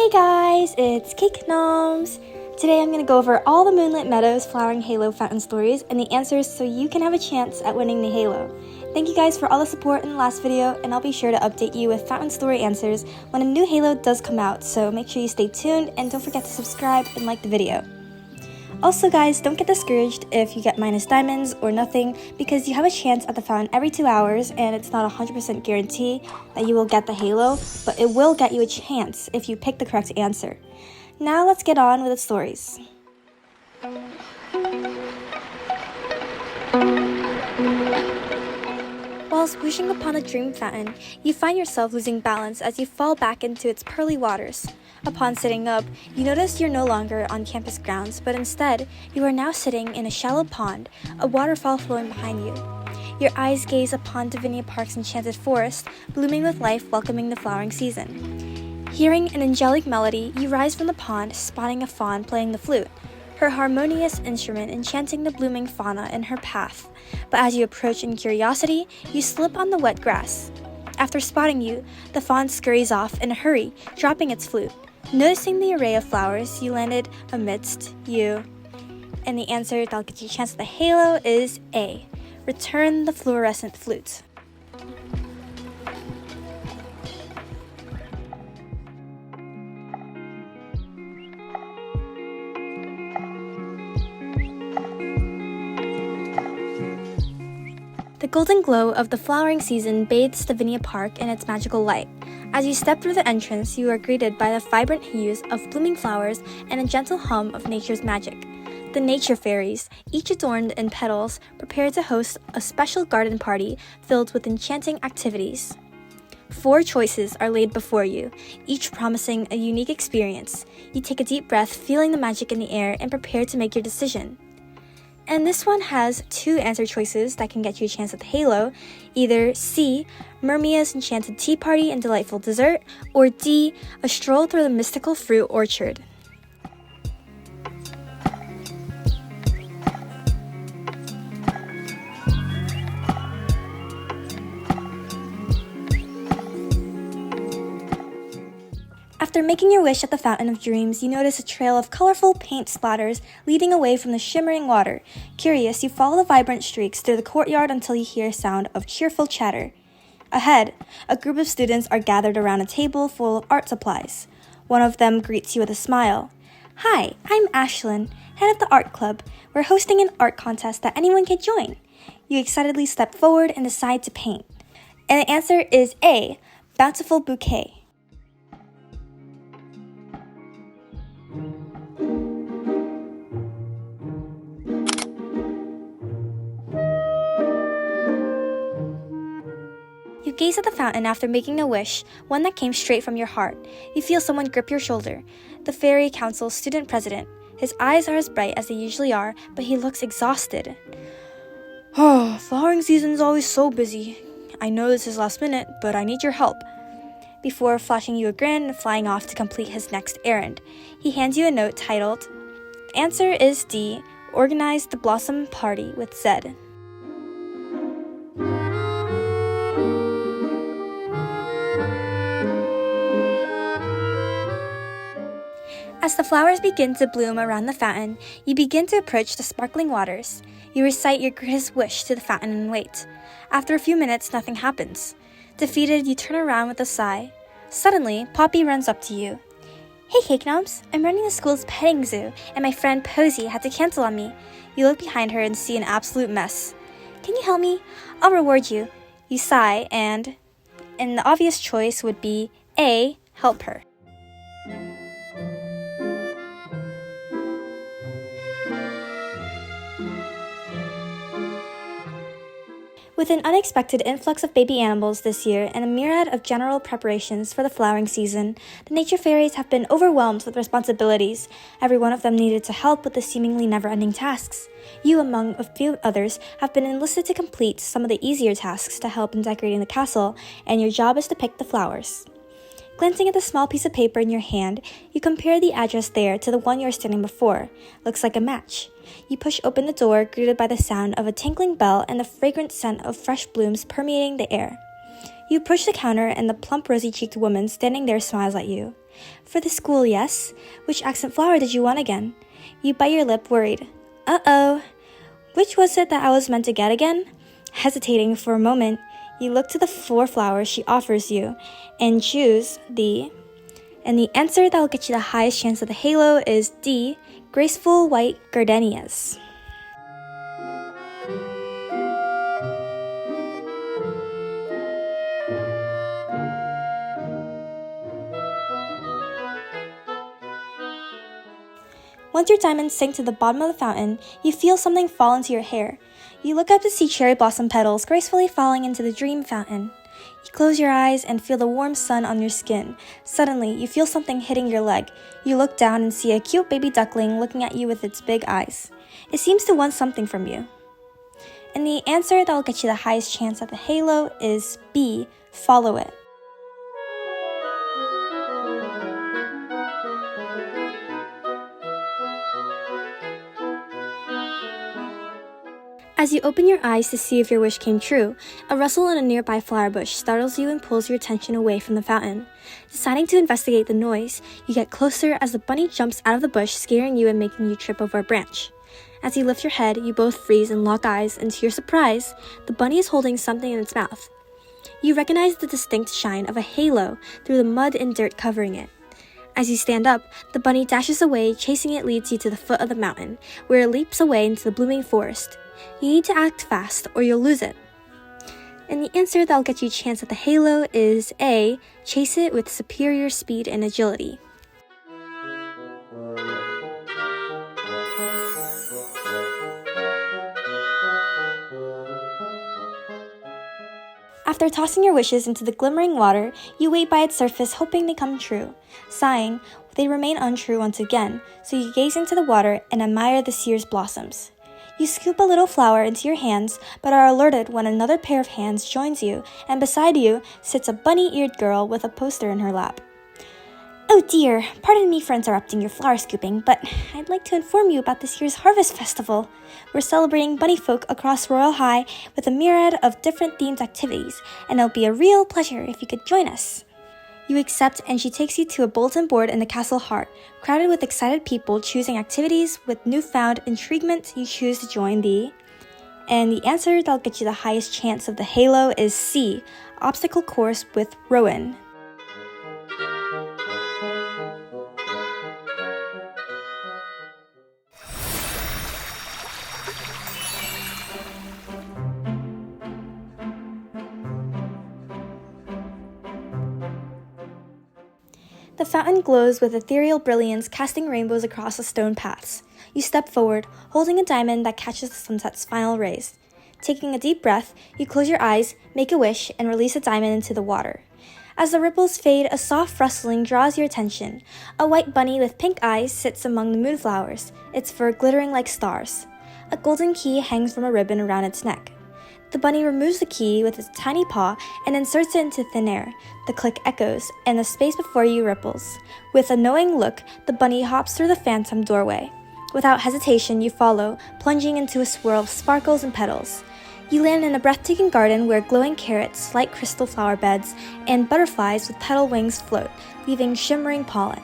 Hey guys, it's Cake Gnomes! Today I'm going to go over all the Moonlit Meadow's Flowering Halo fountain stories and the answers so you can have a chance at winning the Halo. Thank you guys for all the support in the last video, and I'll be sure to update you with fountain story answers when a new Halo does come out, so make sure you stay tuned and don't forget to subscribe and like the video. Also guys, don't get discouraged if you get minus diamonds or nothing, because you have a chance at the fountain every 2 hours, and it's not a 100% guarantee that you will get the Halo, but it will get you a chance if you pick the correct answer. Now let's get on with the stories. While swooshing upon a dream fountain, you find yourself losing balance as you fall back into its pearly waters. Upon sitting up, you notice you're no longer on campus grounds, but instead, you are now sitting in a shallow pond, a waterfall flowing behind you. Your eyes gaze upon Divinia Park's enchanted forest, blooming with life, welcoming the flowering season. Hearing an angelic melody, you rise from the pond, spotting a faun playing the flute, her harmonious instrument enchanting the blooming fauna in her path. But as you approach in curiosity, you slip on the wet grass. After spotting you, the faun scurries off in a hurry, dropping its flute. Noticing the array of flowers, you landed amidst you. And the answer that'll get you a chance at the Halo is A. Return the fluorescent flute. The golden glow of the flowering season bathes Divinia Park in its magical light. As you step through the entrance, you are greeted by the vibrant hues of blooming flowers and a gentle hum of nature's magic. The nature fairies, each adorned in petals, prepare to host a special garden party filled with enchanting activities. 4 choices are laid before you, each promising a unique experience. You take a deep breath, feeling the magic in the air, and prepare to make your decision. And this one has 2 answer choices that can get you a chance at the Halo, either C, Mermia's enchanted tea party and delightful dessert, or D, a stroll through the mystical fruit orchard. After making your wish at the Fountain of Dreams, you notice a trail of colorful paint splatters leading away from the shimmering water. Curious, you follow the vibrant streaks through the courtyard until you hear a sound of cheerful chatter. Ahead, a group of students are gathered around a table full of art supplies. One of them greets you with a smile. Hi, I'm Ashlyn, head of the art club. We're hosting an art contest that anyone can join. You excitedly step forward and decide to paint. And the answer is A, bountiful bouquet. You gaze at the fountain after making a wish, one that came straight from your heart. You feel someone grip your shoulder. The Fairy Council's student president. His eyes are as bright as they usually are, but he looks exhausted. Oh, flowering season's always so busy. I know this is last minute, but I need your help. Before flashing you a grin and flying off to complete his next errand, he hands you a note titled, Answer is D, organize the Blossom Party with Zed. As the flowers begin to bloom around the fountain, you begin to approach the sparkling waters. You recite your greatest wish to the fountain and wait. After a few minutes, nothing happens. Defeated, you turn around with a sigh. Suddenly, Poppy runs up to you. Hey Cake Gnomes, I'm running the school's petting zoo, and my friend Posy had to cancel on me. You look behind her and see an absolute mess. Can you help me? I'll reward you. You sigh and the obvious choice would be A, help her. With an unexpected influx of baby animals this year and a myriad of general preparations for the flowering season, the nature fairies have been overwhelmed with responsibilities. Every one of them needed to help with the seemingly never-ending tasks. You, among a few others, have been enlisted to complete some of the easier tasks to help in decorating the castle, and your job is to pick the flowers. Glancing at the small piece of paper in your hand, you compare the address there to the one you're standing before. Looks like a match. You push open the door, greeted by the sound of a tinkling bell and the fragrant scent of fresh blooms permeating the air. You push the counter and the plump rosy-cheeked woman standing there smiles at you. For the school, yes. Which accent flower did you want again? You bite your lip, worried. Uh-oh. Which was it that I was meant to get again? Hesitating for a moment, you look to the 4 flowers she offers you and choose the... And the answer that will get you the highest chance of the halo is D, graceful white gardenias. Once your diamonds sink to the bottom of the fountain, you feel something fall into your hair. You look up to see cherry blossom petals gracefully falling into the dream fountain. You close your eyes and feel the warm sun on your skin. Suddenly, you feel something hitting your leg. You look down and see a cute baby duckling looking at you with its big eyes. It seems to want something from you. And the answer that will get you the highest chance at the halo is B, follow it. As you open your eyes to see if your wish came true, a rustle in a nearby flower bush startles you and pulls your attention away from the fountain. Deciding to investigate the noise, you get closer as the bunny jumps out of the bush, scaring you and making you trip over a branch. As you lift your head, you both freeze and lock eyes, and to your surprise, the bunny is holding something in its mouth. You recognize the distinct shine of a halo through the mud and dirt covering it. As you stand up, the bunny dashes away, chasing it leads you to the foot of the mountain, where it leaps away into the blooming forest. You need to act fast or you'll lose it. And the answer that'll get you a chance at the halo is A, chase it with superior speed and agility. After tossing your wishes into the glimmering water, you wait by its surface hoping they come true. Sighing, they remain untrue once again, so you gaze into the water and admire the seer's blossoms. You scoop a little flower into your hands, but are alerted when another pair of hands joins you, and beside you sits a bunny-eared girl with a poster in her lap. Oh dear, pardon me for interrupting your flower scooping, but I'd like to inform you about this year's Harvest Festival. We're celebrating bunny folk across Royale High with a myriad of different themed activities, and it'll be a real pleasure if you could join us. You accept, and she takes you to a bulletin board in the castle heart, crowded with excited people choosing activities. With newfound intriguement, you choose to join and the answer that'll get you the highest chance of the halo is C, obstacle course with Rowan. The fountain glows with ethereal brilliance, casting rainbows across the stone paths. You step forward, holding a diamond that catches the sunset's final rays. Taking a deep breath, you close your eyes, make a wish, and release a diamond into the water. As the ripples fade, a soft rustling draws your attention. A white bunny with pink eyes sits among the moonflowers, its fur glittering like stars. A golden key hangs from a ribbon around its neck. The bunny removes the key with its tiny paw and inserts it into thin air. The click echoes, and the space before you ripples. With a knowing look, the bunny hops through the phantom doorway. Without hesitation, you follow, plunging into a swirl of sparkles and petals. You land in a breathtaking garden where glowing carrots, light crystal flower beds, and butterflies with petal wings float, leaving shimmering pollen.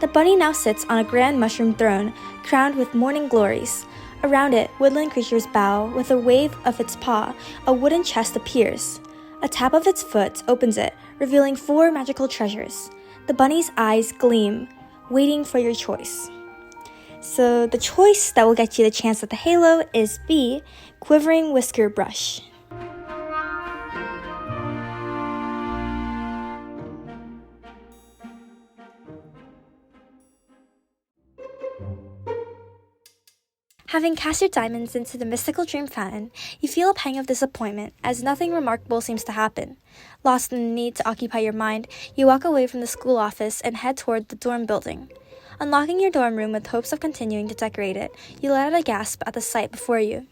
The bunny now sits on a grand mushroom throne, crowned with morning glories. Around it, woodland creatures bow. With a wave of its paw, a wooden chest appears. A tap of its foot opens it, revealing 4 magical treasures. The bunny's eyes gleam, waiting for your choice. So the choice that will get you the chance at the halo is B, quivering whisker brush. Having cast your diamonds into the mystical dream fountain, you feel a pang of disappointment as nothing remarkable seems to happen. Lost in the need to occupy your mind, you walk away from the school office and head toward the dorm building. Unlocking your dorm room with hopes of continuing to decorate it, you let out a gasp at the sight before you.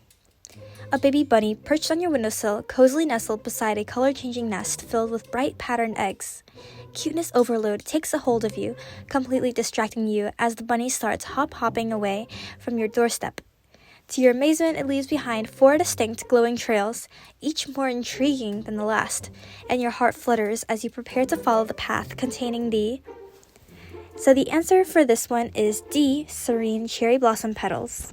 A baby bunny perched on your windowsill, cozily nestled beside a color-changing nest filled with bright patterned eggs. Cuteness overload takes a hold of you, completely distracting you as the bunny starts hopping away from your doorstep. To your amazement, it leaves behind 4 distinct glowing trails, each more intriguing than the last, and your heart flutters as you prepare to follow the path containing the So the answer for this one is D, serene cherry blossom petals.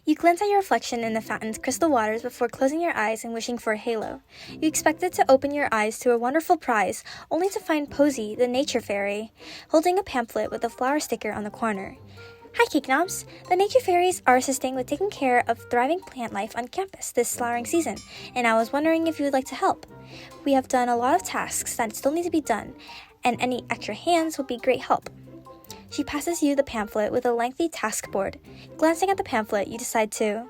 You glance at your reflection in the fountain's crystal waters before closing your eyes and wishing for a halo. You expected to open your eyes to a wonderful prize, only to find Posy, the nature fairy, holding a pamphlet with a flower sticker on the corner. Hi, Cake Knobs! The nature fairies are assisting with taking care of thriving plant life on campus this flowering season, and I was wondering if you would like to help. We have done a lot of tasks that still need to be done, and any extra hands would be great help. She passes you the pamphlet with a lengthy task board. Glancing at the pamphlet, you decide to.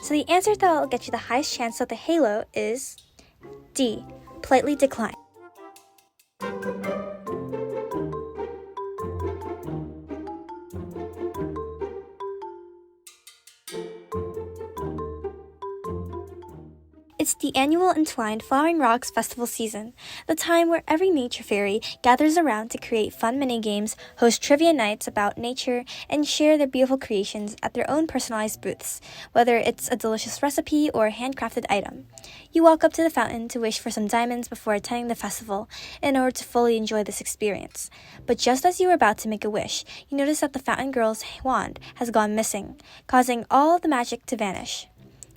So the answer that will get you the highest chance of the halo is D, politely decline. It's the annual Entwined Flowering Rocks Festival season, the time where every nature fairy gathers around to create fun mini-games, host trivia nights about nature, and share their beautiful creations at their own personalized booths, whether it's a delicious recipe or a handcrafted item. You walk up to the fountain to wish for some diamonds before attending the festival in order to fully enjoy this experience. But just as you are about to make a wish, you notice that the fountain girl's wand has gone missing, causing all the magic to vanish.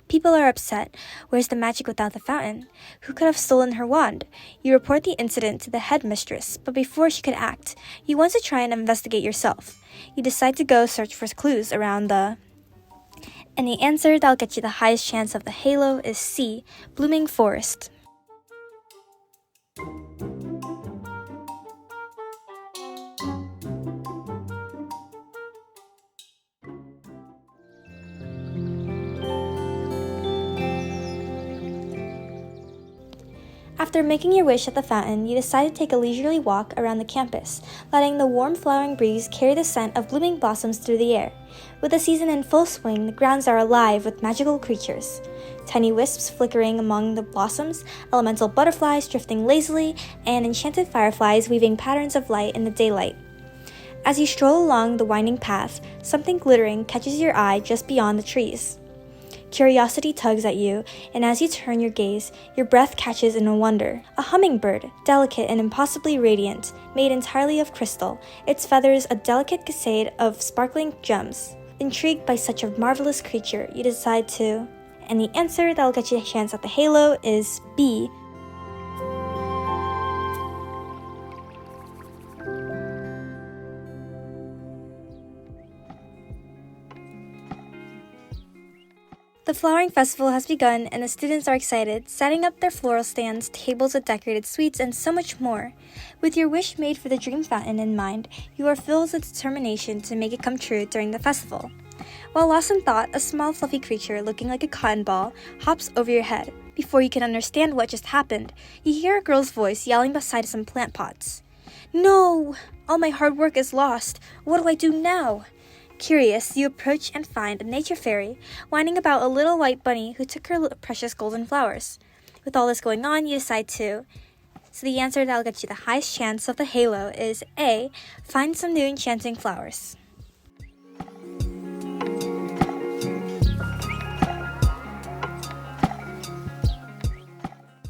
People are upset. Where's the magic without the fountain? Who could have stolen her wand? You report the incident to the headmistress, but before she could act, you want to try and investigate yourself. You decide to go search for clues around the... And the answer that'll get you the highest chance of the halo is C, blooming forest. After making your wish at the fountain, you decide to take a leisurely walk around the campus, letting the warm flowering breeze carry the scent of blooming blossoms through the air. With the season in full swing, the grounds are alive with magical creatures. Tiny wisps flickering among the blossoms, elemental butterflies drifting lazily, and enchanted fireflies weaving patterns of light in the daylight. As you stroll along the winding path, something glittering catches your eye just beyond the trees. Curiosity tugs at you, and as you turn your gaze, your breath catches in a wonder. A hummingbird, delicate and impossibly radiant, made entirely of crystal, its feathers a delicate cascade of sparkling gems. Intrigued by such a marvelous creature, you decide to... And the answer that'll get you a chance at the halo is B. The flowering festival has begun and the students are excited, setting up their floral stands, tables with decorated sweets, and so much more. With your wish made for the dream fountain in mind, you are filled with determination to make it come true during the festival. While lost in thought, a small fluffy creature looking like a cotton ball hops over your head. Before you can understand what just happened, you hear a girl's voice yelling beside some plant pots. "No! All my hard work is lost. What do I do now?" Curious, you approach and find a nature fairy, whining about a little white bunny who took her precious golden flowers. With all this going on, you decide to... So the answer that'll get you the highest chance of the halo is A, find some new enchanting flowers.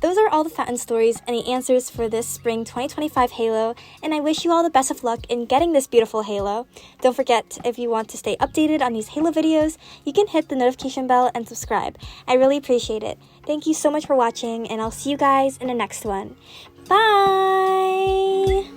Those are all the fountain stories and the answers for this spring 2025 halo, and I wish you all the best of luck in getting this beautiful halo. Don't forget, if you want to stay updated on these halo videos, you can hit the notification bell and subscribe. I really appreciate it. Thank you so much for watching, and I'll see you guys in the next one. Bye!